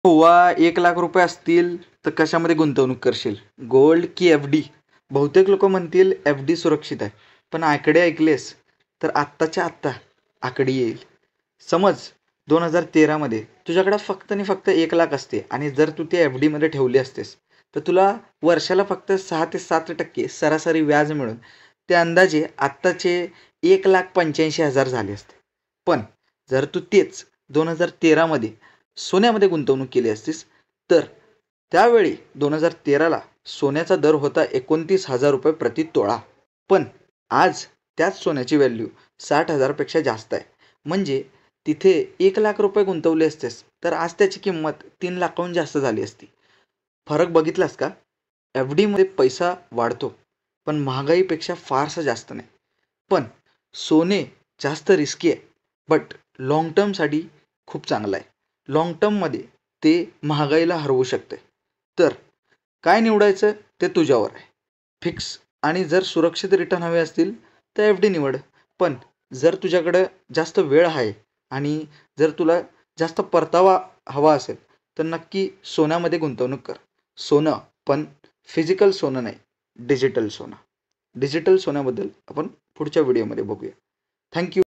वा 1,00,000 रुपये असतील तर कशामध्ये गुंतवणूक करशील? गोल्ड की एफ डी? बहुतेक लोक म्हणतील एफ डी सुरक्षित आहे, पण आकडे ऐकलेस तर आत्ताच्या आत्ता आकडी येईल. समज 2013मध्ये तुझ्याकडे फक्त आणि फक्त 1,00,000 असते आणि जर तू ते एफ डीमध्ये ठेवले असतेस तर तुला वर्षाला फक्त 6 ते 7% सरासरी व्याज मिळून ते अंदाजे आत्ताचे 1,85,000 झाले असते. पण जर तू तेच 2013मध्ये सोन्यामध्ये गुंतवणूक केली असतीस तर त्यावेळी 2013ला सोन्याचा दर होता 29,000 रुपये प्रति तोळा. पण आज त्याच सोन्याची व्हॅल्यू 60,000पेक्षा जास्त आहे. म्हणजे तिथे 1,00,000 रुपये गुंतवले असतेस तर आज त्याची किंमत 3,00,000हून जास्त झाली असती. फरक बघितलास का? एफ डीमध्ये पैसा वाढतो पण महागाईपेक्षा फारसा जास्त नाही. पण सोने जास्त रिस्की आहे, बट लाँग टर्मसाठी खूप चांगलं आहे. लाँग टर्ममध्ये ते महागाईला हरवू शकते. तर काय निवडायचं ते तुझ्यावर आहे. फिक्स आणि जर सुरक्षित रिटर्न हवे असतील तर एफ डी निवड. पण जर तुझ्याकडं जास्त वेळ आहे आणि जर तुला जास्त परतावा हवा असेल तर नक्की सोन्यामध्ये गुंतवणूक कर. सोनं, पण फिजिकल सोनं नाही, डिजिटल सोनं. डिजिटल सोन्याबद्दल आपण पुढच्या व्हिडिओमध्ये बघूया. थँक्यू.